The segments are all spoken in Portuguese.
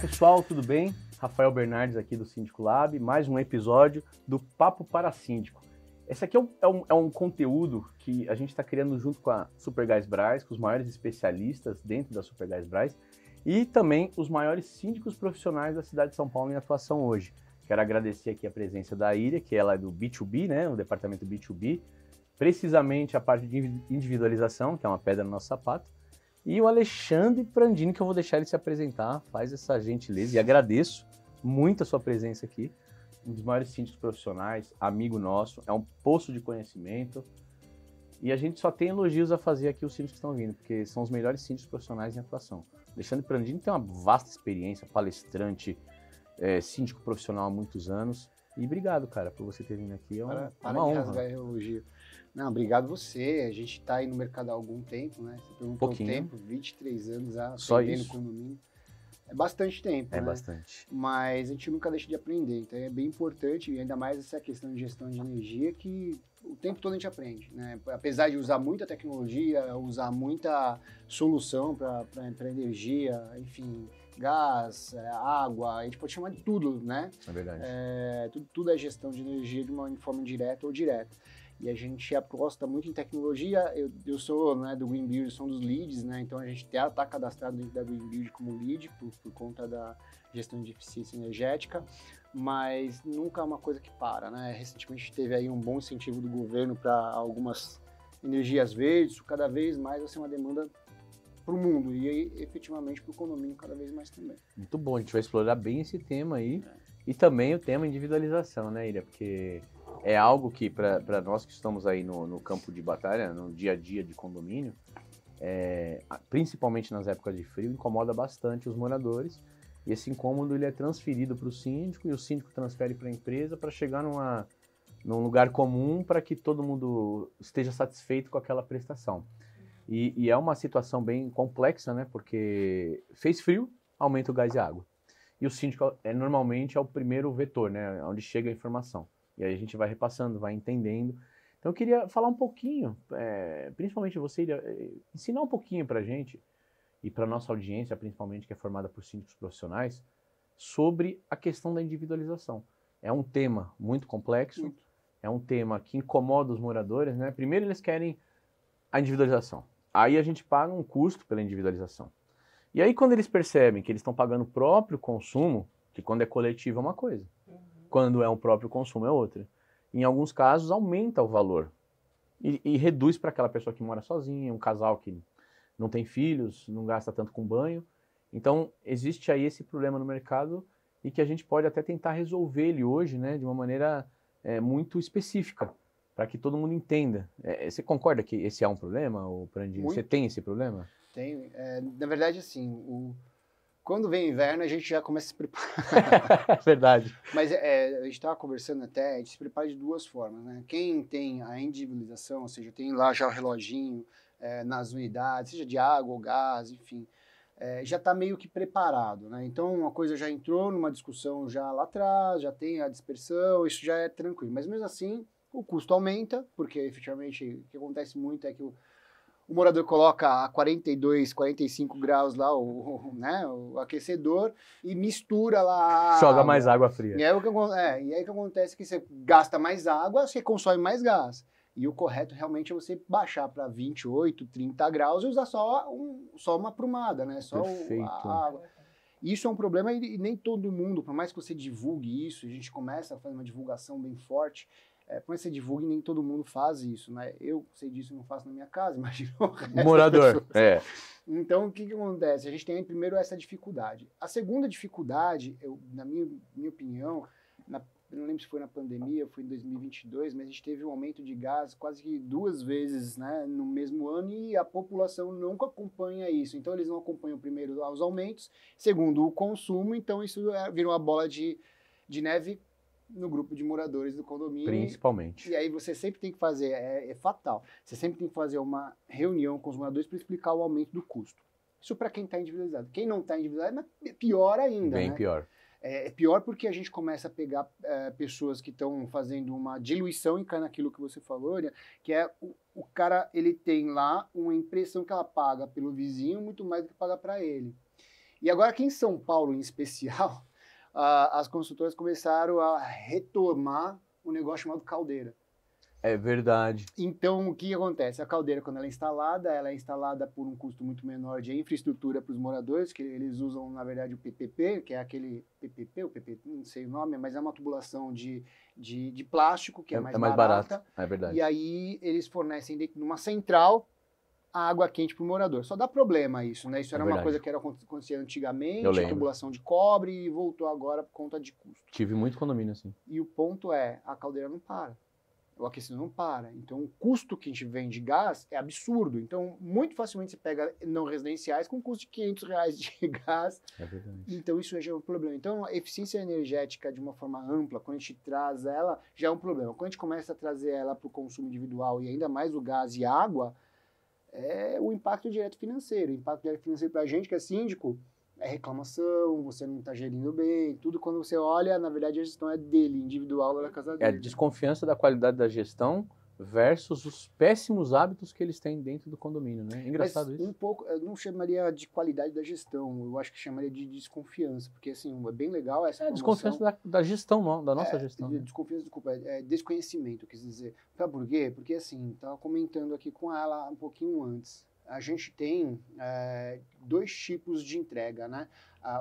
pessoal, tudo bem? Rafael Bernardes aqui do Síndico Lab, mais um episódio do Papo para Síndico. Esse aqui é um conteúdo que a gente está criando junto com a Supergás Brás, com os maiores especialistas dentro da Supergás Brás e também os maiores síndicos profissionais da cidade de São Paulo em atuação hoje. Quero agradecer aqui a presença da Iria, que ela é do B2B, né, o departamento B2B, precisamente a parte de individualização, que é uma pedra no nosso sapato, e o Alexandre Prandini, que eu vou deixar ele se apresentar, faz essa gentileza e agradeço muito a sua presença aqui. Um dos maiores síndicos profissionais, amigo nosso, é um poço de conhecimento e a gente só tem elogios a fazer aqui os síndicos que estão vindo, porque são os melhores síndicos profissionais em atuação. Alexandre Prandini tem uma vasta experiência, palestrante, síndico profissional há muitos anos. E obrigado, cara, por você ter vindo aqui. É uma honra. Rasgar elogio. Não, obrigado você. A gente está aí no mercado há algum tempo, né? Você perguntou o tempo, 23 anos aprendendo condomínio. É bastante tempo, né? Bastante. Mas a gente nunca deixa de aprender. Então é bem importante, e ainda mais essa questão de gestão de energia, que o tempo todo a gente aprende, né? Apesar de usar muita tecnologia, usar muita solução para energia, enfim, gás, água, a gente pode chamar de tudo, né? É verdade. Tudo é gestão de energia de uma forma indireta ou direta. E a gente aposta muito em tecnologia. Eu sou, né, do Green Build, sou um dos leads, né? Então a gente está cadastrado dentro da Green Build como lead por conta da gestão de eficiência energética, mas nunca é uma coisa que para, né? Recentemente teve aí um bom incentivo do governo para algumas energias verdes, cada vez mais vai ser uma demanda para o mundo e aí, efetivamente para o condomínio cada vez mais também. Muito bom, a gente vai explorar bem esse tema aí e também o tema individualização, né, Iria? Porque é algo que, para nós que estamos aí no campo de batalha, no dia a dia de condomínio, principalmente nas épocas de frio, incomoda bastante os moradores. E esse incômodo ele é transferido para o síndico e o síndico transfere para a empresa para chegar num lugar comum para que todo mundo esteja satisfeito com aquela prestação. E é uma situação bem complexa, né? Porque fez frio, aumenta o gás e a água. E o síndico normalmente é o primeiro vetor, né? Onde chega a informação. E aí a gente vai repassando, vai entendendo. Então eu queria falar um pouquinho, principalmente você, ensinar um pouquinho para a gente, e para a nossa audiência, principalmente, que é formada por síndicos profissionais, sobre a questão da individualização. É um tema muito complexo, é um tema que incomoda os moradores, né? Primeiro eles querem a individualização. Aí a gente paga um custo pela individualização. E aí quando eles percebem que eles estão pagando o próprio consumo, que quando é coletivo é uma coisa, quando é o próprio consumo é outra. Em alguns casos aumenta o valor e reduz para aquela pessoa que mora sozinha, um casal que não tem filhos, não gasta tanto com banho. Então existe aí esse problema no mercado e que a gente pode até tentar resolver ele hoje, né, de uma maneira muito específica, para que todo mundo entenda. Você concorda que esse é um problema, Prandini? Você tem esse problema? Tenho. Na verdade, assim, quando vem inverno, a gente já começa a se preparar. Verdade. Mas a gente estava conversando até, a gente se prepara de duas formas, né? Quem tem a individualização, ou seja, tem lá já o reloginho nas unidades, seja de água ou gás, enfim, já está meio que preparado, né? Então, uma coisa já entrou numa discussão já lá atrás, já tem a dispersão, isso já é tranquilo. Mas mesmo assim, o custo aumenta, porque efetivamente o que acontece muito é que o morador coloca a 42, 45 graus lá o aquecedor e mistura lá joga mais água fria. E aí o que acontece é que você gasta mais água, você consome mais gás. E o correto realmente é você baixar para 28, 30 graus e usar só uma prumada, né? Só a água. Isso é um problema e nem todo mundo, por mais que você divulgue isso, a gente começa a fazer uma divulgação bem forte, por mais que você divulgue, nem todo mundo faz isso, né? Eu sei disso e não faço na minha casa, imagina o resto morador. Então, o que acontece? A gente tem primeiro essa dificuldade. A segunda dificuldade, na minha opinião, eu não lembro se foi na pandemia, foi em 2022, mas a gente teve um aumento de gás quase que 2 vezes, né, no mesmo ano e a população nunca acompanha isso. Então, eles não acompanham primeiro os aumentos, segundo o consumo, então isso vira uma bola de neve no grupo de moradores do condomínio. Principalmente. E aí você sempre tem que fazer, é fatal, você sempre tem que fazer uma reunião com os moradores para explicar o aumento do custo. Isso para quem está individualizado. Quem não está individualizado, é pior ainda, Bem né? pior. É pior porque a gente começa a pegar pessoas que estão fazendo uma diluição, e cai naquilo que você falou, né? Que é o cara, ele tem lá uma impressão que ela paga pelo vizinho muito mais do que paga para ele. E agora aqui em São Paulo, em especial, as construtoras começaram a retomar um negócio chamado caldeira. É verdade. Então, o que acontece? A caldeira, quando ela é instalada por um custo muito menor de infraestrutura para os moradores, que eles usam, na verdade, o PPP, que é aquele PPP, o PP, não sei o nome, mas é uma tubulação de plástico, que é mais barata. É verdade. E aí, eles fornecem dentro de uma central a água quente para o morador. Só dá problema isso, né? Isso era uma coisa que acontecia antigamente, tubulação de cobre, e voltou agora por conta de custo. Tive muito condomínio assim. E o ponto é, a caldeira não para. O aquecimento não para. Então, o custo que a gente vende de gás é absurdo. Então, muito facilmente você pega não residenciais com custo de R$500 de gás. É verdade. Então, isso já é um problema. Então, a eficiência energética, de uma forma ampla, quando a gente traz ela, já é um problema. Quando a gente começa a trazer ela para o consumo individual e ainda mais o gás e água, é o impacto direto financeiro. O impacto direto financeiro para a gente, que é síndico, é reclamação, você não está gerindo bem, tudo quando você olha, na verdade a gestão é dele, individual da casa dele. É a desconfiança da qualidade da gestão versus os péssimos hábitos que eles têm dentro do condomínio, né? Engraçado isso. Um pouco, eu não chamaria de qualidade da gestão, eu acho que chamaria de desconfiança, porque assim, é bem legal essa desconfiança da gestão, da nossa gestão. Desconfiança, desculpa, desconhecimento, quis dizer. Sabe por quê? Porque assim, estava comentando aqui com ela um pouquinho antes. A gente tem dois tipos de entrega, né?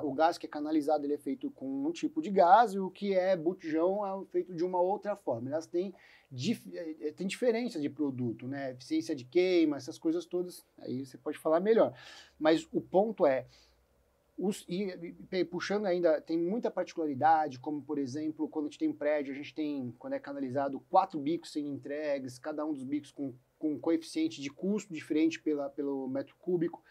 O gás que é canalizado, ele é feito com um tipo de gás, e o que é botijão é feito de uma outra forma. Elas têm diferença de produto, né? Eficiência de queima, essas coisas todas, aí você pode falar melhor. Mas o ponto é, puxando ainda, tem muita particularidade, como por exemplo, quando a gente tem prédio, a gente tem, quando é canalizado, 4 bicos sendo entregues, cada um dos bicos com um coeficiente de custo diferente pelo metro cúbico.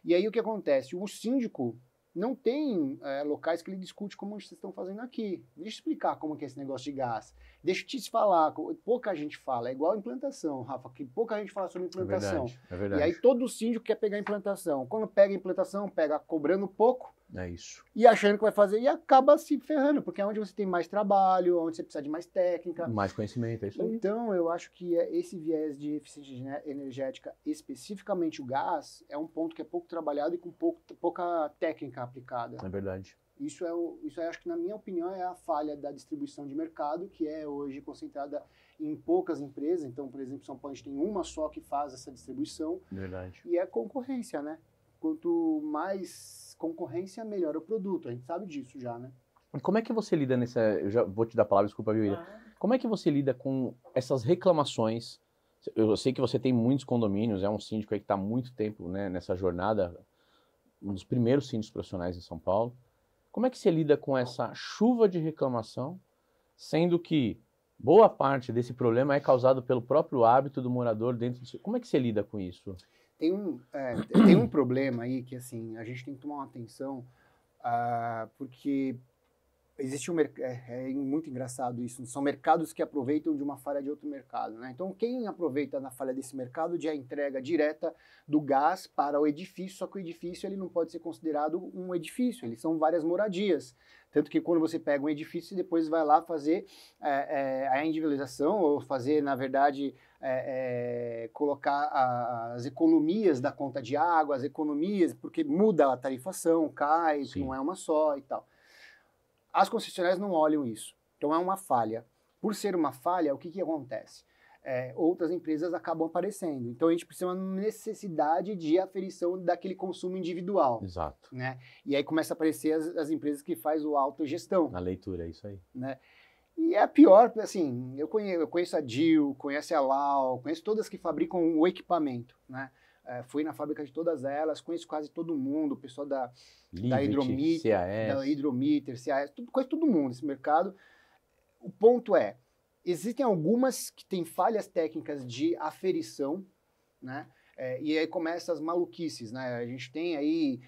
E aí o que acontece? O síndico não tem locais que ele discute como vocês estão fazendo aqui. Deixa eu explicar como que é esse negócio de gás. Deixa eu te falar, pouca gente fala, é igual a implantação, Rafa, que pouca gente fala sobre implantação. É verdade. E aí todo síndico quer pegar a implantação. Quando pega a implantação, pega cobrando pouco, é isso. E achando que vai fazer, e acaba se ferrando, porque é onde você tem mais trabalho, onde você precisa de mais técnica. Mais conhecimento, é isso aí. Então, eu acho que esse viés de eficiência energética, especificamente o gás, é um ponto que é pouco trabalhado e com pouca técnica aplicada. É verdade. Isso aí, acho que, na minha opinião, é a falha da distribuição de mercado, que é hoje concentrada em poucas empresas. Então, por exemplo, São Paulo a gente tem uma só que faz essa distribuição. Verdade. E é concorrência, né? Quanto mais concorrência, melhor o produto. A gente sabe disso já, né? Como é que você lida eu já vou te dar a palavra, desculpa, viu, Ida? Como é que você lida com essas reclamações? Eu sei que você tem muitos condomínios, é um síndico aí que está há muito tempo, né, nessa jornada, um dos primeiros síndicos profissionais em São Paulo. Como é que você lida com essa chuva de reclamação, sendo que boa parte desse problema é causado pelo próprio hábito do morador dentro do seu... Como é que você lida com isso? Tem um problema aí que, assim, a gente tem que tomar uma atenção, porque existe é muito engraçado isso, são mercados que aproveitam de uma falha de outro mercado, né? Então, quem aproveita na falha desse mercado de a entrega direta do gás para o edifício, só que o edifício ele não pode ser considerado um edifício, eles são várias moradias. Tanto que quando você pega um edifício e depois vai lá fazer a individualização, ou fazer, na verdade, colocar as economias da conta de água, as economias, porque muda a tarifação, cai, que não é uma só e tal. As concessionárias não olham isso. Então é uma falha. Por ser uma falha, o que acontece? Outras empresas acabam aparecendo. Então a gente precisa de uma necessidade de aferição daquele consumo individual. Exato. Né? E aí começa a aparecer as empresas que fazem o autogestão. Na leitura, é isso aí. Né? E é a pior, assim, eu conheço a DIL, conheço a Lau, conheço todas que fabricam o equipamento, né? Fui na fábrica de todas elas, conheço quase todo mundo, o pessoal da Hidromíter, CAS, conheço todo mundo esse mercado. O ponto é, existem algumas que têm falhas técnicas de aferição, né? E aí começam as maluquices, né? A gente tem aí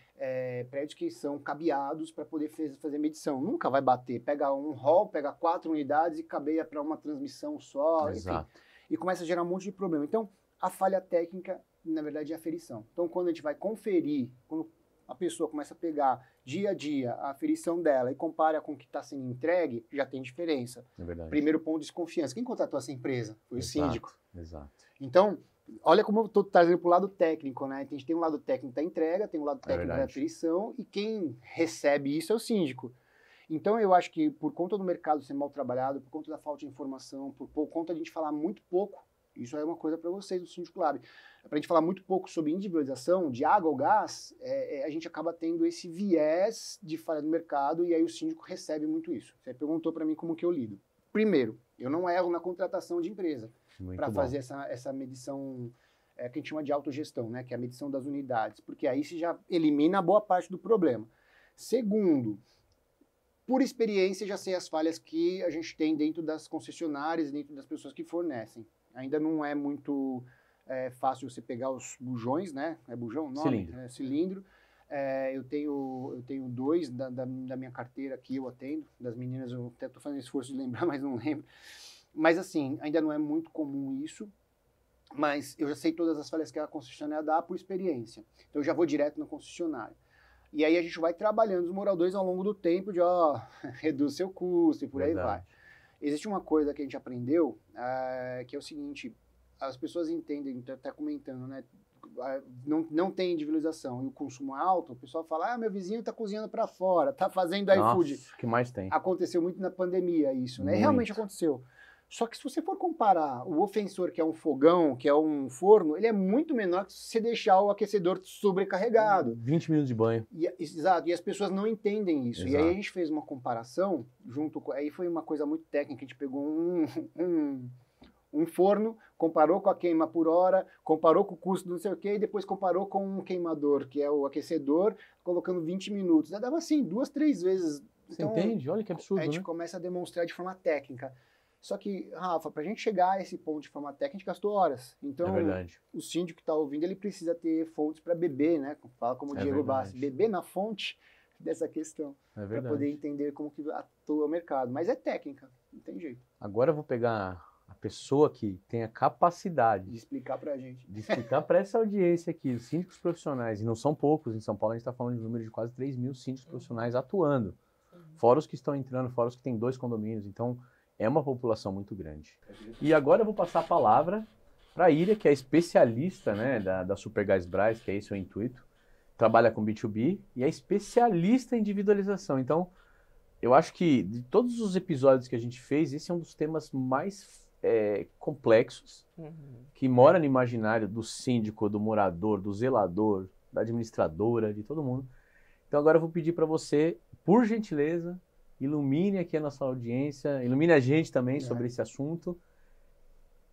prédios que são cabeados para poder fazer medição. Nunca vai bater. Pega um hall, pega 4 unidades e cabeia para uma transmissão só. Exato. Enfim, e começa a gerar um monte de problema. Então, a falha técnica, na verdade, é a aferição. Então, quando a gente vai conferir, quando a pessoa começa a pegar dia a dia a aferição dela e compara com o que está sendo entregue, já tem diferença. É verdade. Primeiro ponto de desconfiança. Quem contratou essa empresa? Foi o síndico. Exato. Então, olha como eu estou trazendo para o lado técnico, né? A gente tem um lado técnico da entrega, tem um lado técnico da verdade. aferição, e quem recebe isso é o síndico. Então, eu acho que por conta do mercado ser mal trabalhado, por conta da falta de informação, por conta de a gente falar muito pouco, isso é uma coisa para vocês do Síndico Lab, para a gente falar muito pouco sobre individualização de água ou gás, a gente acaba tendo esse viés de falha no mercado, e aí o síndico recebe muito isso. Você perguntou para mim como que eu lido. Primeiro, eu não erro na contratação de empresa para fazer essa medição que a gente chama de autogestão, né, que é a medição das unidades, porque aí você já elimina boa parte do problema. Segundo, por experiência, já sei as falhas que a gente tem dentro das concessionárias, dentro das pessoas que fornecem. Ainda não é muito fácil você pegar os bujões, né? É bujão o nome? Cilindro. Cilindro. Eu tenho 2 da minha carteira que eu atendo. Das meninas, eu até estou fazendo esforço de lembrar, mas não lembro. Mas, assim, ainda não é muito comum isso. Mas eu já sei todas as falhas que a concessionária dá por experiência. Então, eu já vou direto na concessionária. E aí a gente vai trabalhando os moradores ao longo do tempo de, reduz seu custo e por aí vai. Existe uma coisa que a gente aprendeu, que é o seguinte, as pessoas entendem, até comentando, né, não tem individualização e o consumo é alto, o pessoal fala, meu vizinho está cozinhando para fora, está fazendo iFood. Nossa, que mais tem? Aconteceu muito na pandemia isso, né? Realmente aconteceu. Só que se você for comparar o ofensor, que é um fogão, que é um forno, ele é muito menor que se você deixar o aquecedor sobrecarregado. 20 minutos de banho. Exato, e as pessoas não entendem isso. Exato. E aí a gente fez uma comparação, aí foi uma coisa muito técnica, a gente pegou um forno, comparou com a queima por hora, comparou com o custo do não sei o quê, e depois comparou com um queimador, que é o aquecedor, colocando 20 minutos. Dava assim, 2, 3 vezes. Você Então, entende? Olha que absurdo, a gente né? começa a demonstrar de forma técnica. Só que, Rafa, para a gente chegar a esse ponto de forma técnica, a gente gastou horas. Então, o síndico que está ouvindo, ele precisa ter fontes para beber, né? Fala como o Diego Bassi, beber na fonte dessa questão. Para poder entender como que atua o mercado. Mas é técnica, não tem jeito. Agora eu vou pegar a pessoa que tem a capacidade de explicar para a gente. De explicar para essa audiência aqui, os síndicos profissionais, e não são poucos, em São Paulo a gente está falando de um número de quase 3 mil síndicos profissionais atuando. Fora os que estão entrando, fora os que têm 2 condomínios. Então, é uma população muito grande. E agora eu vou passar a palavra para a Iria, que é especialista, né, da Supergás Brás, que é esse o intuito. Trabalha com B2B e é especialista em individualização. Então, eu acho que de todos os episódios que a gente fez, esse é um dos temas mais complexos, que mora no imaginário do síndico, do morador, do zelador, da administradora, de todo mundo. Então agora eu vou pedir para você, por gentileza, ilumine aqui a nossa audiência, ilumine a gente também sobre esse assunto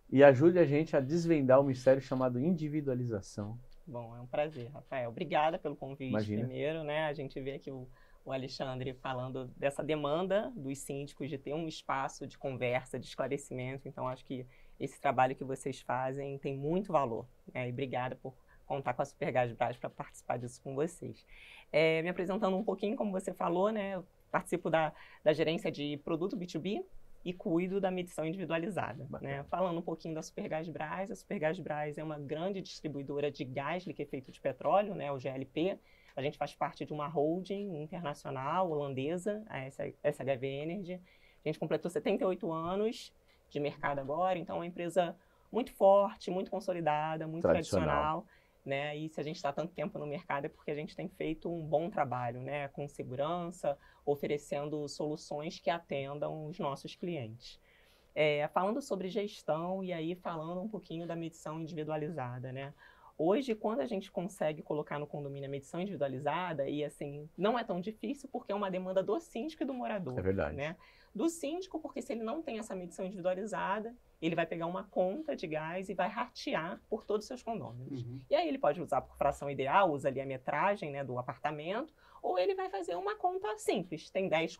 e ajude a gente a desvendar o mistério chamado individualização. Bom, é um prazer, Rafael. Obrigada pelo convite primeiro, né? A gente vê aqui o Alexandre falando dessa demanda dos síndicos de ter um espaço de conversa, de esclarecimento. Então, acho que esse trabalho que vocês fazem tem muito valor, né? E obrigada por contar com a Supergás Brás para participar disso com vocês. Me apresentando um pouquinho, como você falou, né? Eu participo da gerência de produto B2B e cuido da medição individualizada, né? Falando um pouquinho da Supergás Brás, a Supergás Brás é uma grande distribuidora de gás liquefeito de petróleo, né? O GLP. A gente faz parte de uma holding internacional holandesa, a SHV Energy. A gente completou 78 anos de mercado agora, então é uma empresa muito forte, muito consolidada, muito tradicional, né? E se a gente está tanto tempo no mercado é porque a gente tem feito um bom trabalho, né? Com segurança, oferecendo soluções que atendam os nossos clientes. Falando sobre gestão e aí falando um pouquinho da medição individualizada, né? Hoje, quando a gente consegue colocar no condomínio a medição individualizada, e assim, não é tão difícil porque é uma demanda do síndico e do morador. É verdade. Né? Do síndico, porque se ele não tem essa medição individualizada, ele vai pegar uma conta de gás e vai ratear por todos os seus condôminos. E aí ele pode usar por fração ideal, usa ali a metragem, né, do apartamento, ou ele vai fazer uma conta simples. Tem 10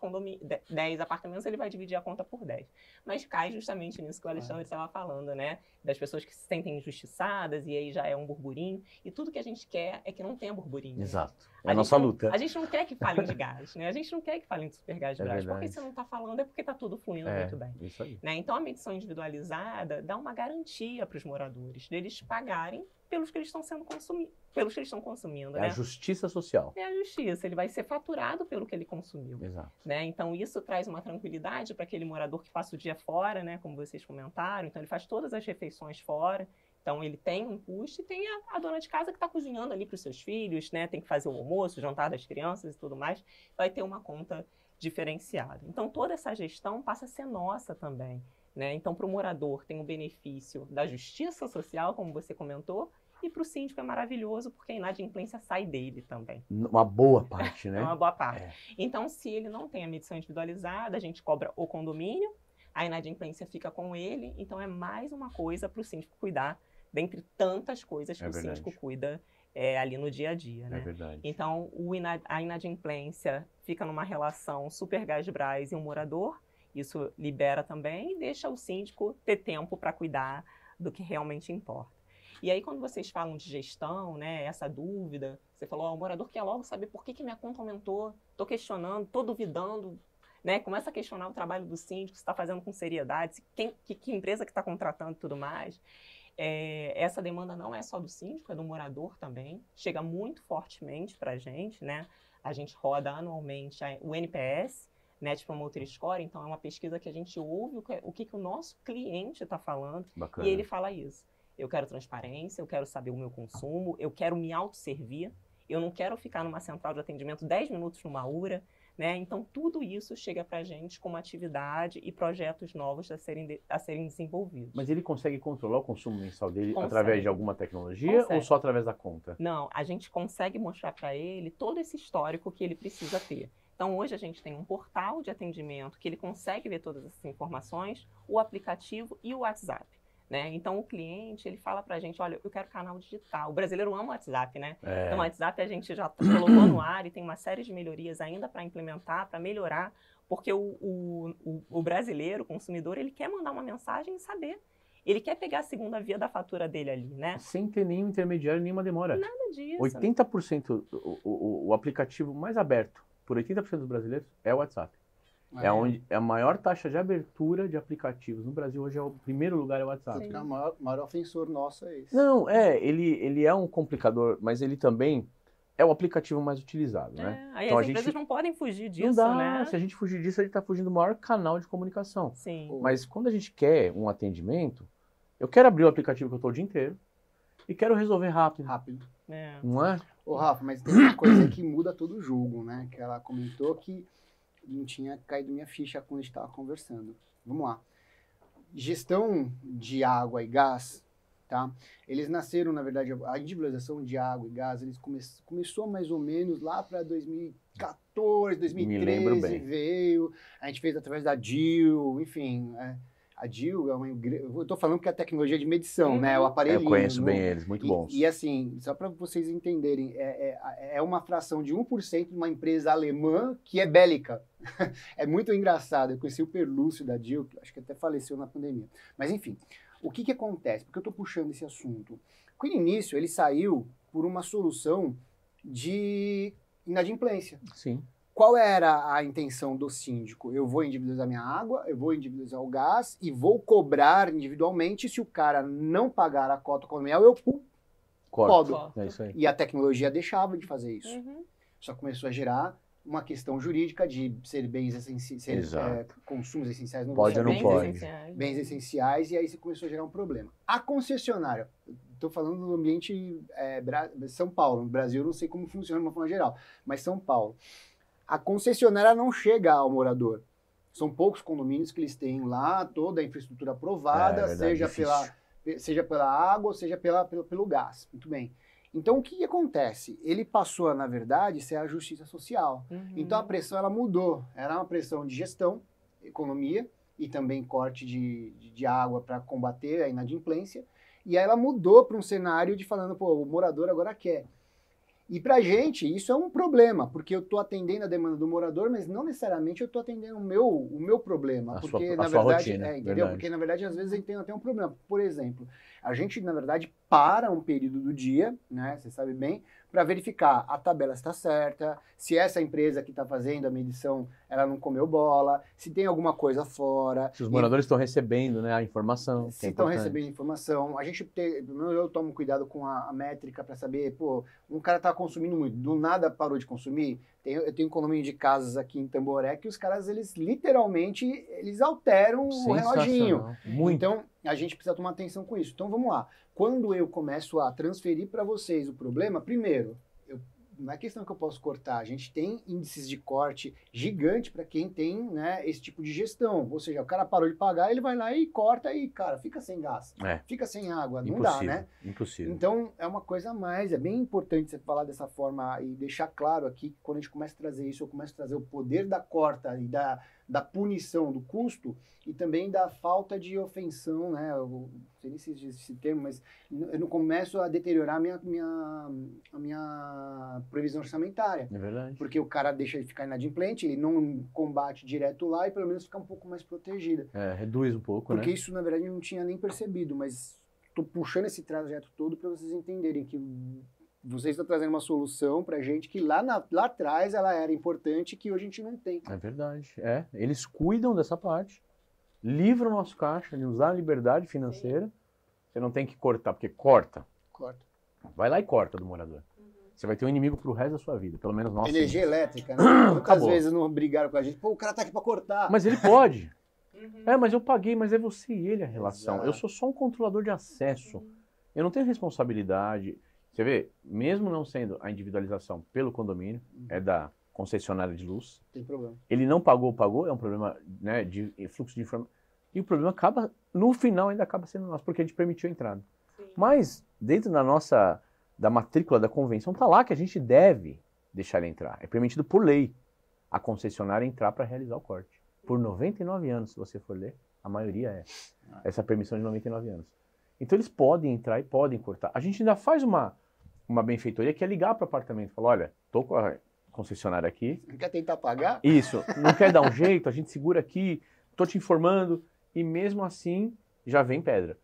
apartamentos, ele vai dividir a conta por 10. Mas cai justamente nisso que o Alexandre estava falando, né? Das pessoas que se sentem injustiçadas e aí já é um burburinho. E tudo que a gente quer é que não tenha burburinho. Exato. É a nossa luta. A gente não quer que falem de gás, né? A gente não quer que falem de Supergás Brás. Porque se não está falando é porque está tudo fluindo muito bem. Isso aí. Né? Então a medição individualizada dá uma garantia para os moradores deles pagarem pelos que eles estão consumindo. É a justiça social. É a justiça, ele vai ser faturado pelo que ele consumiu. Exato. Né? Então isso traz uma tranquilidade para aquele morador que passa o dia fora, né? Como vocês comentaram, então ele faz todas as refeições fora, Então, ele tem um custo e tem a dona de casa que está cozinhando ali para os seus filhos, né? Tem que fazer o almoço, o jantar das crianças e tudo mais. Vai ter uma conta diferenciada. Então, toda essa gestão passa a ser nossa também, né? Então, para o morador tem o benefício da justiça social, como você comentou, e para o síndico é maravilhoso porque a inadimplência sai dele também. Uma boa parte, né? É uma boa parte. Então, se ele não tem a medição individualizada, a gente cobra o condomínio, a inadimplência fica com ele, então é mais uma coisa para o síndico cuidar, dentre tantas coisas que o síndico cuida ali no dia a dia, né? É verdade. Então, a inadimplência fica numa relação Supergasbras e um morador, isso libera também e deixa o síndico ter tempo para cuidar do que realmente importa. E aí, quando vocês falam de gestão, né, essa dúvida, você falou, o morador quer logo saber por que minha conta aumentou, estou questionando, estou duvidando, né, começa a questionar o trabalho do síndico, se está fazendo com seriedade, que empresa que está contratando e tudo mais. Essa demanda não é só do síndico, é do morador também, chega muito fortemente para a gente, né? A gente roda anualmente o NPS, Net Promoter Score, então é uma pesquisa que a gente ouve o que o nosso cliente está falando. Bacana. E ele fala isso. Eu quero transparência, eu quero saber o meu consumo, eu quero me autosservir, eu não quero ficar numa central de atendimento 10 minutos numa URA, né? Então, tudo isso chega para a gente como atividade e projetos novos a serem desenvolvidos. Mas ele consegue controlar o consumo mensal dele através de alguma tecnologia ou só através da conta? Não, a gente consegue mostrar para ele todo esse histórico que ele precisa ter. Então, hoje a gente tem um portal de atendimento que ele consegue ver todas essas informações, o aplicativo e o WhatsApp. Né? Então, o cliente, ele fala pra gente, olha, eu quero canal digital. O brasileiro ama o WhatsApp, né? Então, o WhatsApp a gente já colocou no ar e tem uma série de melhorias ainda para implementar, para melhorar, porque o brasileiro, o consumidor, ele quer mandar uma mensagem e saber. Ele quer pegar a segunda via da fatura dele ali, né? Sem ter nenhum intermediário, nenhuma demora. Nada disso. 80%, o aplicativo mais aberto por 80% dos brasileiros é o WhatsApp. Onde a maior taxa de abertura de aplicativos no Brasil hoje o primeiro lugar é o WhatsApp. O maior ofensor nosso é esse. Não, ele é um complicador, mas ele também é o aplicativo mais utilizado, né? Aí então, as empresas não podem fugir disso, não dá, né? Se a gente fugir disso, a gente está fugindo do maior canal de comunicação. Sim. Mas quando a gente quer um atendimento, eu quero abrir o aplicativo que eu estou o dia inteiro e quero resolver rápido. Não é? Ô, Rafa, mas tem uma coisa que muda todo o jogo, né? Que ela comentou que não tinha caído minha ficha quando a gente estava conversando. Vamos lá. Gestão de água e gás, tá? Eles nasceram, na verdade, a individualização de água e gás, eles começou mais ou menos lá para 2014, 2013, veio. A gente fez através da DIL, enfim. A DIL é eu estou falando que é a tecnologia de medição, né? O aparelhinho. Eu conheço bem eles, muito bons. E assim, só para vocês entenderem, é uma fração de 1% de uma empresa alemã que é bélica. É muito engraçado. Eu conheci o Perlúcio da DIL, que acho que até faleceu na pandemia. Mas enfim, o que acontece? Porque eu estou puxando esse assunto. No início, ele saiu por uma solução de inadimplência. Sim. Qual era a intenção do síndico? Eu vou individualizar minha água, eu vou individualizar o gás e vou cobrar individualmente. Se o cara não pagar a cota condominial, eu cobro. É isso aí. E a tecnologia deixava de fazer isso. Só começou a gerar uma questão jurídica de ser bens essenciais, consumos essenciais. Não pode ou não pode. Bens essenciais, e aí você começou a gerar um problema. A concessionária, estou falando do ambiente São Paulo, no Brasil eu não sei como funciona de uma forma geral, mas São Paulo. A concessionária não chega ao morador. São poucos condomínios que eles têm lá toda a infraestrutura aprovada, seja pela água, seja pelo gás. Muito bem. Então, o que acontece? Ele passou, na verdade, a ser a justiça social. Então, a pressão ela mudou. Era uma pressão de gestão, economia e também corte de água para combater a inadimplência. E aí ela mudou para um cenário de falando, pô, o morador agora quer. E pra gente, isso é um problema, porque eu estou atendendo a demanda do morador, mas não necessariamente eu estou atendendo o meu problema. Porque, na verdade, entendeu? Porque, na verdade, às vezes a gente tem até um problema. Por exemplo, a gente, na verdade, para um período do dia, né? Você sabe bem, para verificar a tabela está certa, se essa empresa que está fazendo a medição ela não comeu bola, se tem alguma coisa fora. Se os moradores estão recebendo, né, a informação. Se estão recebendo informação. A gente eu tomo cuidado com a métrica para saber, pô, um cara tá consumindo muito, do nada parou de consumir. Eu tenho um condomínio de casas aqui em Tamboré que os caras, eles literalmente, eles alteram o reloginho. Muito. Então, a gente precisa tomar atenção com isso. Então, vamos lá. Quando eu começo a transferir para vocês o problema, primeiro, não é questão que eu posso cortar. A gente tem índices de corte gigante para quem tem, né, esse tipo de gestão. Ou seja, o cara parou de pagar, ele vai lá e corta e, cara, fica sem gás, fica sem água. Não dá, né? Impossível. Então, é uma coisa a mais. É bem importante você falar dessa forma e deixar claro aqui que quando a gente começa a trazer isso, eu começo a trazer o poder da corta e da punição, do custo e também da falta de ofensão, né? Eu não sei nem se existe esse termo, mas eu não começo a deteriorar a minha previsão orçamentária. É verdade. Porque o cara deixa de ficar inadimplente, ele não combate direto lá e pelo menos fica um pouco mais protegida. Reduz um pouco, porque isso, na verdade, eu não tinha nem percebido, mas estou puxando esse trajeto todo para vocês entenderem que vocês estão trazendo uma solução para gente que lá atrás ela era importante e que hoje a gente não tem. É verdade. Eles cuidam dessa parte, livram o nosso caixa, nos dá a liberdade financeira. Sim. Você não tem que cortar, porque corta. Vai lá e corta do morador. Você vai ter um inimigo pro resto da sua vida, pelo menos nós. Energia elétrica, né? Muitas vezes não brigaram com a gente. Pô, o cara tá aqui para cortar. Mas ele pode. Mas eu paguei, mas é você e ele a relação. Exato. Eu sou só um controlador de acesso. Eu não tenho responsabilidade. Você vê, mesmo não sendo a individualização pelo condomínio, é da concessionária de luz. Tem problema. Ele não pagou, é um problema, né, de fluxo de informação. E o problema acaba, no final ainda acaba sendo nosso, porque a gente permitiu a entrada. Sim. Mas, dentro da matrícula da convenção, tá lá que a gente deve deixar ele entrar. É permitido por lei a concessionária entrar para realizar o corte. Por 99 anos, se você for ler, a maioria é essa permissão de 99 anos. Então eles podem entrar e podem cortar. A gente ainda faz uma benfeitoria que é ligar para o apartamento e falar, olha, tô com a concessionária aqui. Não quer tentar pagar? Isso, não quer dar um jeito, a gente segura aqui, tô te informando, e mesmo assim já vem pedra.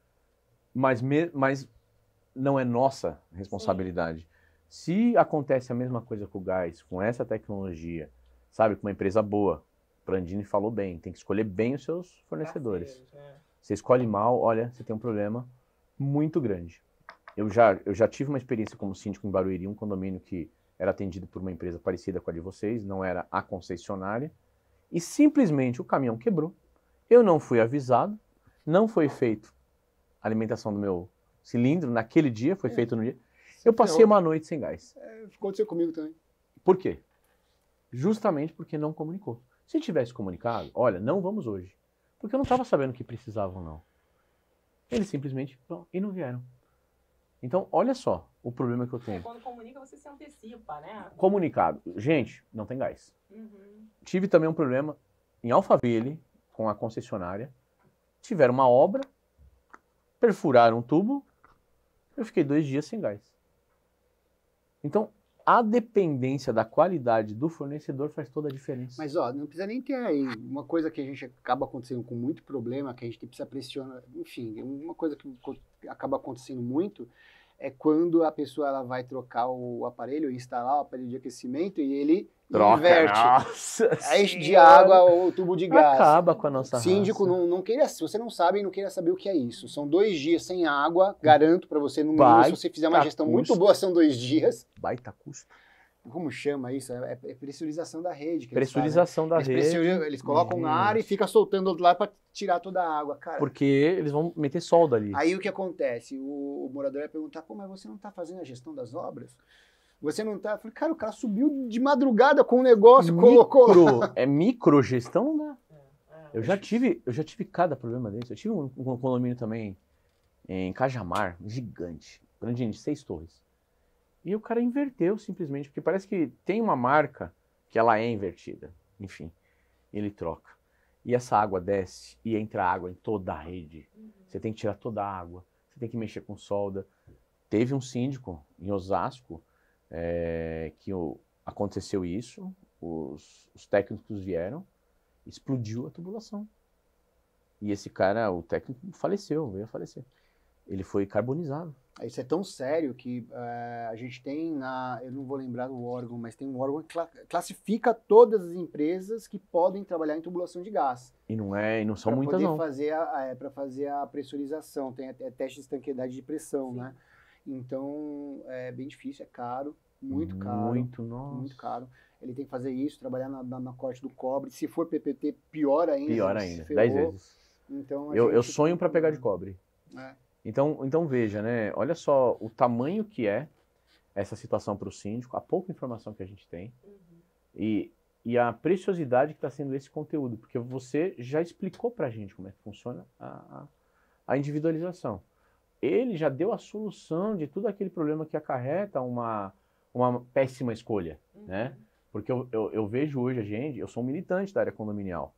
Mas não é nossa responsabilidade. Sim. Se acontece a mesma coisa com o gás, com essa tecnologia, sabe, com uma empresa boa, Prandini falou bem, tem que escolher bem os seus fornecedores. Você escolhe mal, olha, você tem um problema muito grande. Eu já tive uma experiência como síndico em Barueri, um condomínio que era atendido por uma empresa parecida com a de vocês, não era a concessionária, e simplesmente o caminhão quebrou. Eu não fui avisado, não foi feito a alimentação do meu cilindro naquele dia, foi feito no dia. Eu passei uma noite sem gás. Aconteceu comigo também. Por quê? Justamente porque não comunicou. Se tivesse comunicado, olha, não vamos hoje. Porque eu não estava sabendo que precisavam, não. Eles simplesmente e não vieram. Então, olha só o problema que eu tenho. Quando comunica, você se antecipa, né? Comunicado. Gente, não tem gás. Tive também um problema em Alphaville, com a concessionária. Tiveram uma obra, perfuraram um tubo, eu fiquei 2 dias sem gás. Então, a dependência da qualidade do fornecedor faz toda a diferença. Mas, não precisa nem ter aí. Uma coisa que a gente acaba acontecendo com muito problema, que a gente precisa pressionar, enfim, uma coisa que acaba acontecendo muito é quando a pessoa ela vai trocar o aparelho, instalar o aparelho de aquecimento e ele inverte. Nossa, enche de água o tubo de gás. Acaba com a nossa síndico não queira, se você não sabe, não queira saber o que é isso. São 2 dias sem água, garanto para você, no mínimo, se você fizer uma gestão muito boa, são 2 dias. Baita custo. Como chama isso? É pressurização da rede. Pressurização da rede. Eles colocam ar e fica soltando do outro lado para tirar toda a água, cara. Porque eles vão meter solda ali. Aí o que acontece? O morador vai perguntar, pô, mas você não está fazendo a gestão das obras? Você não tá... Eu falei, cara, o cara subiu de madrugada com o negócio, colocou... É microgestão, né? Eu já tive cada problema desse. Eu tive um condomínio também em Cajamar, gigante, grandinho, de 6 torres. E o cara inverteu simplesmente, porque parece que tem uma marca que ela é invertida. Enfim, ele troca. E essa água desce e entra água em toda a rede. Você tem que tirar toda a água, você tem que mexer com solda. Teve um síndico em Osasco que aconteceu isso, os técnicos vieram, explodiu a tubulação. E esse cara, o técnico, veio a falecer. ele foi carbonizado. Isso é tão sério que a gente tem eu não vou lembrar o órgão, mas tem um órgão que classifica todas as empresas que podem trabalhar em tubulação de gás. E não são muitas, não. Para fazer a pressurização, tem até teste de estanqueidade de pressão, né? Então, é bem difícil, é caro, muito caro. Muito caro. Ele tem que fazer isso, trabalhar na corte do cobre. Se for PPT, pior ainda. Pior ainda, 10 vezes. Então, eu sonho para pegar de cobre. Então veja, né? Olha só o tamanho que é essa situação para o síndico, a pouca informação que a gente tem e a preciosidade que está sendo esse conteúdo, porque você já explicou para a gente como é que funciona a individualização. Ele já deu a solução de tudo aquele problema que acarreta uma péssima escolha, né? Porque eu vejo hoje eu sou um militante da área condominial,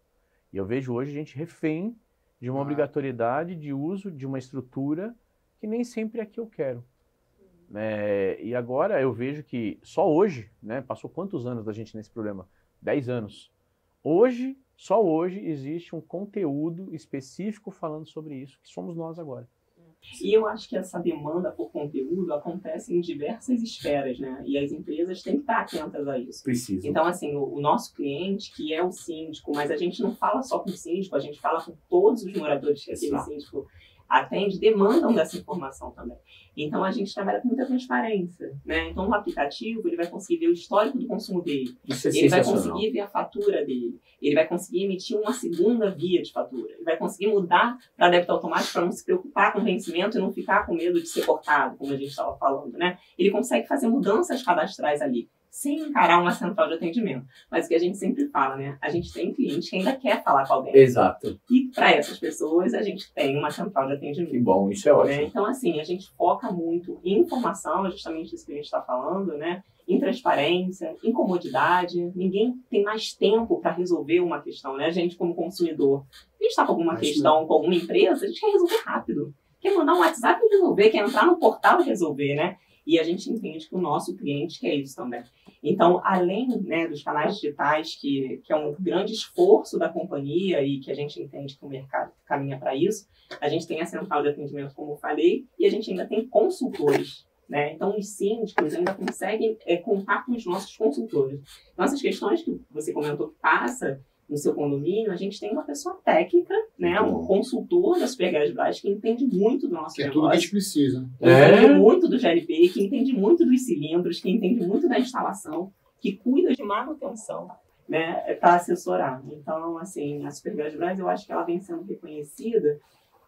e eu vejo hoje a gente refém de uma obrigatoriedade de uso de uma estrutura que nem sempre é a que eu quero. E agora eu vejo que só hoje, né, passou quantos anos da gente nesse problema? 10 anos. Só hoje existe um conteúdo específico falando sobre isso, que somos nós agora. E eu acho que essa demanda por conteúdo acontece em diversas esferas, né? E as empresas têm que estar atentas a isso. Precisa. Então, assim, o nosso cliente, que é o síndico, mas a gente não fala só com o síndico, a gente fala com todos os moradores que aquele síndico atende, demandam dessa informação também. Então, a gente trabalha com muita transparência, né? Então, no aplicativo, ele vai conseguir ver o histórico do consumo dele. Isso é ele vai conseguir ver a fatura dele. Ele vai conseguir emitir uma segunda via de fatura. Ele vai conseguir mudar para débito automático para não se preocupar com o vencimento e não ficar com medo de ser cortado, como a gente estava falando, né? Ele consegue fazer mudanças cadastrais ali, sem encarar uma central de atendimento. Mas o que a gente sempre fala, né? A gente tem cliente que ainda quer falar com alguém. Exato. E para essas pessoas, a gente tem uma central de atendimento. Que bom, isso é ótimo. Então, assim, a gente foca muito em informação, é justamente isso que a gente está falando, né? Em transparência, em comodidade. Ninguém tem mais tempo para resolver uma questão, né? A gente, como consumidor, a gente está com alguma questão com alguma empresa, a gente quer resolver rápido. Quer mandar um WhatsApp e resolver, quer entrar no portal e resolver, né? E a gente entende que o nosso cliente quer isso também. Então, além, né, dos canais digitais, que é um grande esforço da companhia e que a gente entende que o mercado caminha para isso, a gente tem a central de atendimento, como eu falei, e a gente ainda tem consultores, né? Então, os síndicos ainda conseguem contar com os nossos consultores. Então, essas questões que você comentou que passa no seu condomínio, a gente tem uma pessoa técnica, né, um consultor da Supergasbras que entende muito do nosso negócio. É tudo que a gente precisa. Que entende muito do GLP, que entende muito dos cilindros, que entende muito da instalação, que cuida de manutenção, né, para assessorar. Então, assim, a Supergasbras, eu acho que ela vem sendo reconhecida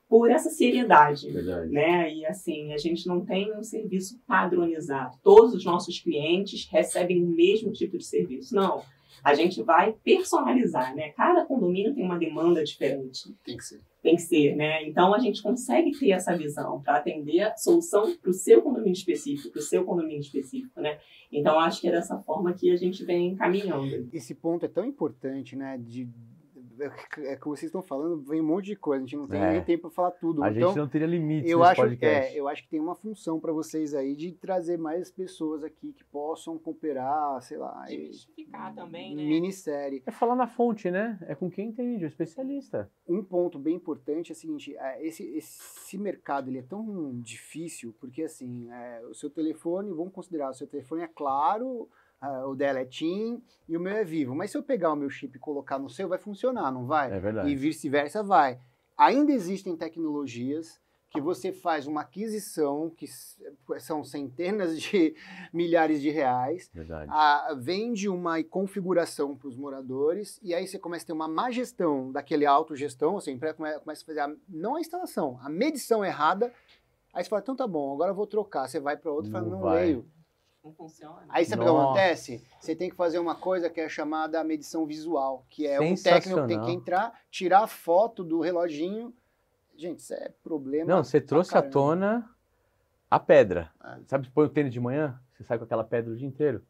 por essa seriedade, né? E assim, a gente não tem um serviço padronizado. Todos os nossos clientes recebem o mesmo tipo de serviço. Não. A gente vai personalizar, né? Cada condomínio tem uma demanda diferente. Tem que ser. Tem que ser, né? Então, a gente consegue ter essa visão para atender a solução para o seu condomínio específico, né? Então, acho que é dessa forma que a gente vem caminhando. Esse ponto é tão importante, né? É que vocês estão falando, vem um monte de coisa, a gente não tem nem tempo para falar tudo. A então, gente não teria limites nesse podcast. Eu acho que tem uma função para vocês aí de trazer mais pessoas aqui que possam cooperar, sei lá. Desmistificar também, né? Minissérie. É falar na fonte, né? É com quem entende, o especialista. Um ponto bem importante é o seguinte, esse mercado ele é tão difícil, porque assim, o seu telefone, vamos considerar, o seu telefone é Claro, o dela é TIM e o meu é Vivo. Mas se eu pegar o meu chip e colocar no seu, vai funcionar, não vai? É verdade. E vice-versa vai. Ainda existem tecnologias que você faz uma aquisição, que são centenas de milhares de reais, vende uma configuração para os moradores, e aí você começa a ter uma má gestão daquele autogestão, assim, começa a fazer não a instalação, a medição errada, aí você fala, então tá bom, agora eu vou trocar. Você vai para outro e fala, não leio. Não funciona. Aí sabe o que acontece? Você tem que fazer uma coisa que é chamada medição visual, que é um técnico que tem que entrar, tirar a foto do reloginho. Gente, isso é problema. Não, você trouxe à tona a pedra. Sabe, põe o tênis de manhã, você sai com aquela pedra o dia inteiro.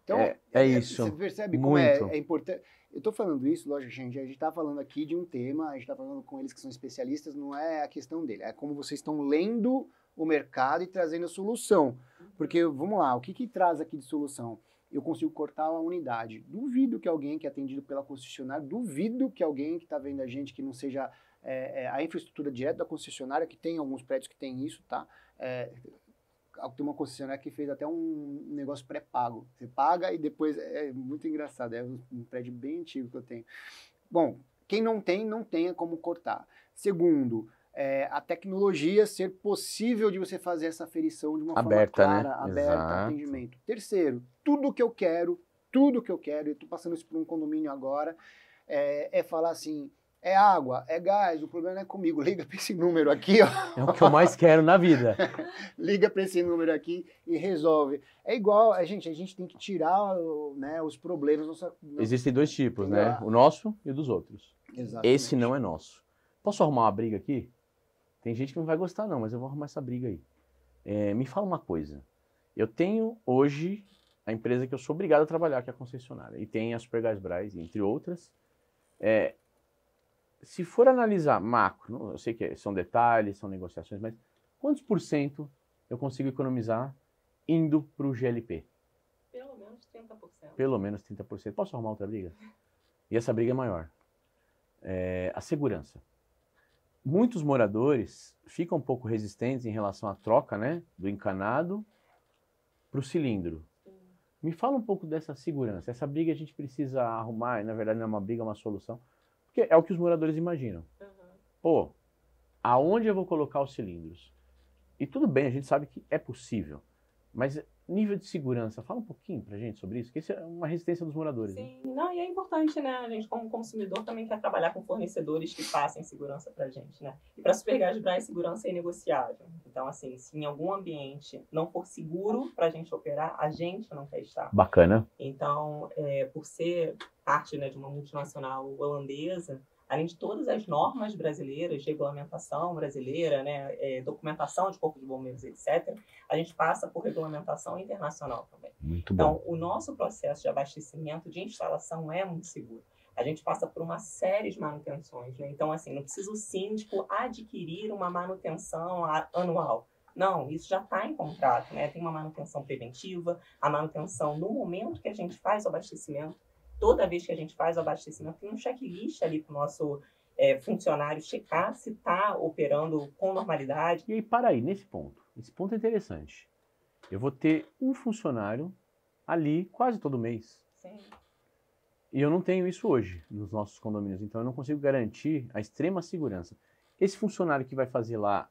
Então, isso. Você percebe muito. Como é importante. Eu estou falando isso, lógico, gente, a gente está falando aqui de um tema, a gente está falando com eles que são especialistas, não é a questão dele, é como vocês estão lendo o mercado e trazendo a solução. Porque, vamos lá, o que traz aqui de solução? Eu consigo cortar a unidade. Duvido que alguém que é atendido pela concessionária, duvido que alguém que está vendo a gente que não seja a infraestrutura direto da concessionária, que tem alguns prédios que tem isso, tá? Tem uma concessionária que fez até um negócio pré-pago. Você paga e depois... É muito engraçado, é um prédio bem antigo que eu tenho. Bom, quem não tenha como cortar. Segundo, a tecnologia ser possível de você fazer essa aferição de uma forma clara, né? aberta, Exato. atendimento. Terceiro, tudo que eu quero, eu estou passando isso por um condomínio agora, falar assim, é água, é gás, o problema não é comigo, liga para esse número aqui, ó. É o que eu mais quero na vida. Liga para esse número aqui e resolve. É igual, a gente tem que tirar, né, os problemas. Existem dois tipos, né? O nosso e o dos outros. Exatamente. Esse não é nosso. Posso arrumar uma briga aqui? Tem gente que não vai gostar não, mas eu vou arrumar essa briga aí. Me fala uma coisa. Eu tenho hoje a empresa que eu sou obrigado a trabalhar, que é a concessionária. E tem a Supergasbras, entre outras. Se for analisar macro, eu sei que são detalhes, são negociações, mas quantos % eu consigo economizar indo para o GLP? Pelo menos 30%. Pelo menos 30%. Posso arrumar outra briga? E essa briga é maior. A segurança. Muitos moradores ficam um pouco resistentes em relação à troca, né, do encanado para o cilindro. Me fala um pouco dessa segurança. Essa briga a gente precisa arrumar, e na verdade não é uma briga, é uma solução. Porque é o que os moradores imaginam. Pô, aonde eu vou colocar os cilindros? E tudo bem, a gente sabe que é possível. Mas nível de segurança, fala um pouquinho pra gente sobre isso, que isso é uma resistência dos moradores. Sim, né? Não, e é importante, né? A gente, como consumidor, também quer trabalhar com fornecedores que passem segurança pra gente, né? E para a Supergasbras, segurança é inegociável. Então, assim, se em algum ambiente não for seguro pra gente operar, a gente não quer estar. Bacana. Então, por ser parte, né, de uma multinacional holandesa, além de todas as normas brasileiras, regulamentação brasileira, né, documentação de corpo de bombeiros, etc., a gente passa por regulamentação internacional também. Muito bom. Então, bom. o nosso processo de abastecimento, de instalação, é muito seguro. A gente passa por uma série de manutenções, né? Então, assim, não precisa o síndico adquirir uma manutenção anual. Não, isso já está em contrato, né? Tem uma manutenção preventiva, a manutenção no momento que a gente faz o abastecimento. Toda vez que a gente faz o abastecimento, tem um checklist ali para o nosso funcionário checar se está operando com normalidade. E aí, para aí, nesse ponto. Esse ponto é interessante. Eu vou ter um funcionário ali quase todo mês. Sim. E eu não tenho isso hoje nos nossos condomínios. Então, eu não consigo garantir a extrema segurança. Esse funcionário que vai fazer lá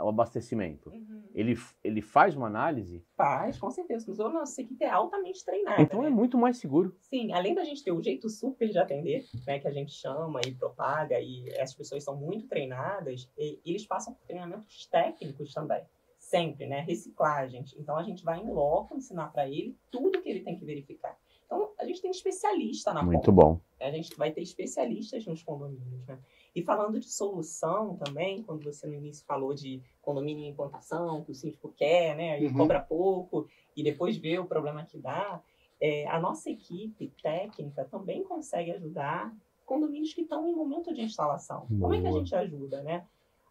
o abastecimento, ele faz uma análise? Faz, com certeza. Mas a nossa equipe é altamente treinada. Então, né? é muito mais seguro. Sim, além da gente ter o jeito super de atender, né, que a gente chama e propaga, e as pessoas são muito treinadas, e eles passam por treinamentos técnicos também. Sempre, né? Reciclagem. Então, a gente vai em loco ensinar para ele tudo que ele tem que verificar. Então, a gente tem especialista na ponta. Muito bom. A gente vai ter especialistas nos condomínios, né? E falando de solução também, quando você no início falou de condomínio em implantação, que o síndico quer, né? E cobra pouco, e depois vê o problema que dá, a nossa equipe técnica também consegue ajudar condomínios que estão em momento de instalação. Boa. Como é que a gente ajuda, né?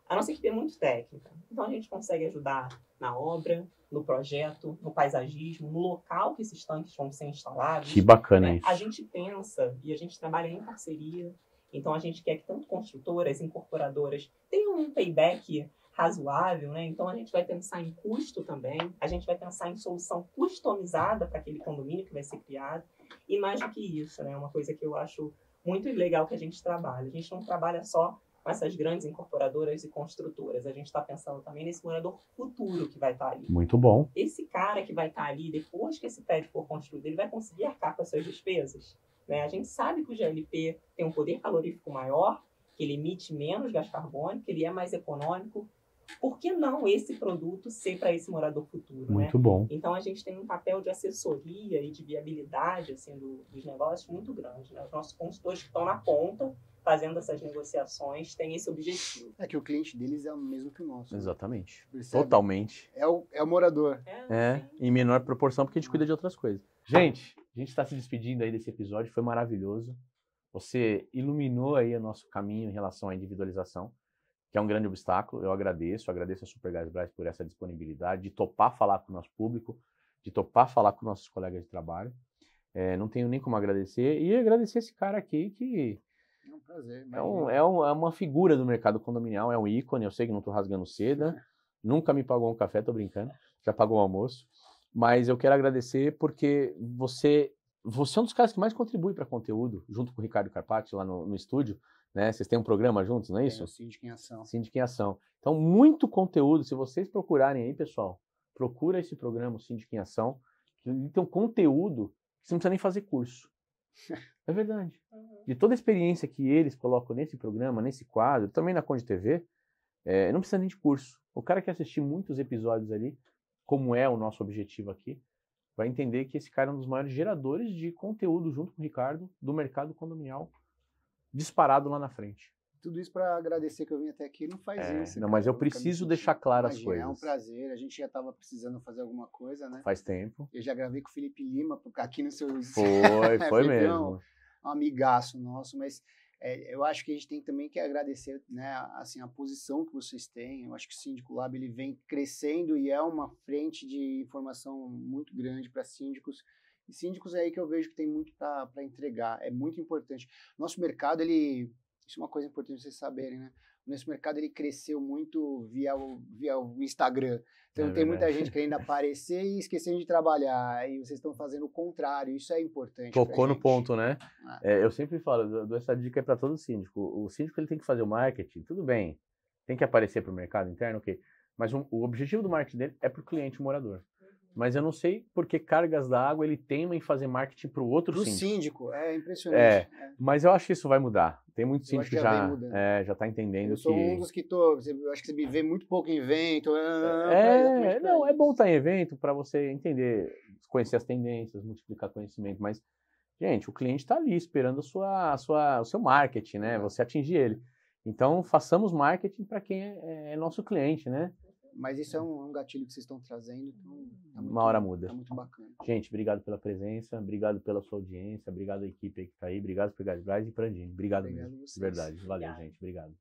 A nossa equipe é muito técnica, então a gente consegue ajudar na obra, no projeto, no paisagismo, no local que esses tanques vão ser instalados. Que bacana né? isso. A gente pensa e a gente trabalha em parceria, então a gente quer que tanto construtoras, incorporadoras tenham um payback razoável, né? Então a gente vai pensar em custo também, a gente vai pensar em solução customizada para aquele condomínio que vai ser criado, e mais do que isso, né? Uma coisa que eu acho muito legal que a gente trabalha. A gente não trabalha só com essas grandes incorporadoras e construtoras. A gente está pensando também nesse morador futuro que vai estar ali. Muito bom. Esse cara que vai estar ali, depois que esse prédio for construído, ele vai conseguir arcar com as suas despesas. Né? A gente sabe que o GLP tem um poder calorífico maior, que ele emite menos gás carbônico, que ele é mais econômico. Por que não esse produto ser para esse morador futuro? Muito né? bom. Então, a gente tem um papel de assessoria e de viabilidade assim, dos negócios muito grande. Né? Os nossos consultores que estão na ponta, fazendo essas negociações, têm esse objetivo. É que o cliente deles é o mesmo que o nosso. Exatamente. Percebe? Totalmente. É o morador. Em menor proporção, porque a gente cuida de outras coisas. Gente, a gente está se despedindo aí desse episódio, foi maravilhoso. Você iluminou aí o nosso caminho em relação à individualização, que é um grande obstáculo. Eu agradeço a Supergasbras por essa disponibilidade, de topar falar com o nosso público, de topar falar com nossos colegas de trabalho. Não tenho nem como agradecer. E agradecer esse cara aqui que prazer. É uma figura do mercado condominial, é um ícone. Eu sei que não estou rasgando seda, nunca me pagou um café, tô brincando, já pagou o almoço. Mas eu quero agradecer porque você é um dos caras que mais contribui para conteúdo, junto com o Ricardo Carpati lá no estúdio, né? Vocês têm um programa juntos, não é isso? Tem o Síndico em Ação. Síndico em Ação. Então, muito conteúdo. Se vocês procurarem aí, pessoal, procura esse programa, o Síndico em Ação, que tem um conteúdo que você não precisa nem fazer curso. É verdade. De toda a experiência que eles colocam nesse programa, nesse quadro, também na Conde TV, não precisa nem de curso. O cara que assistir muitos episódios ali, como é o nosso objetivo aqui, vai entender que esse cara é um dos maiores geradores de conteúdo, junto com o Ricardo, do mercado condominial, disparado lá na frente. Tudo isso para agradecer que eu vim até aqui. Não faz isso. Não, mas eu preciso deixar claro as coisas. É um prazer. A gente já estava precisando fazer alguma coisa, né? Faz tempo. Eu já gravei com o Felipe Lima, aqui no seu... Foi mesmo. Um amigaço nosso, mas eu acho que a gente tem também que agradecer, né, assim, a posição que vocês têm. Eu acho que o Síndico Lab ele vem crescendo e é uma frente de informação muito grande para síndicos. E síndicos é aí que eu vejo que tem muito para entregar. É muito importante. Nosso mercado, isso é uma coisa importante vocês saberem, né? Nosso mercado ele cresceu muito via o Instagram. Então tem muita gente querendo aparecer e esquecendo de trabalhar. E vocês estão fazendo o contrário. Isso é importante. Tocou no ponto, né? Eu sempre falo, dou essa dica para todo síndico. O síndico ele tem que fazer o marketing, tudo bem. Tem que aparecer para o mercado interno, ok. Mas o objetivo do marketing dele é para o cliente morador. Mas eu não sei por que Cargas da Água ele teima em fazer marketing para o outro síndico. Pro síndico, é impressionante. Mas eu acho que isso vai mudar. Tem muito síndico que já está entendendo que... Eu sou um dos que eu acho que você me vê muito pouco em evento. É bom estar em evento para você entender, conhecer as tendências, multiplicar conhecimento, mas, gente, o cliente está ali esperando o seu marketing, né? Você atingir ele. Então, façamos marketing para quem é nosso cliente, né? Mas isso é um gatilho que vocês estão trazendo, então uma hora muda. Tá muito bacana. Gente, obrigado pela presença, obrigado pela sua audiência, obrigado à equipe aí que tá aí, obrigado por Gadbrais e Prandini. Obrigado mesmo, de verdade. Valeu, gente. Obrigado.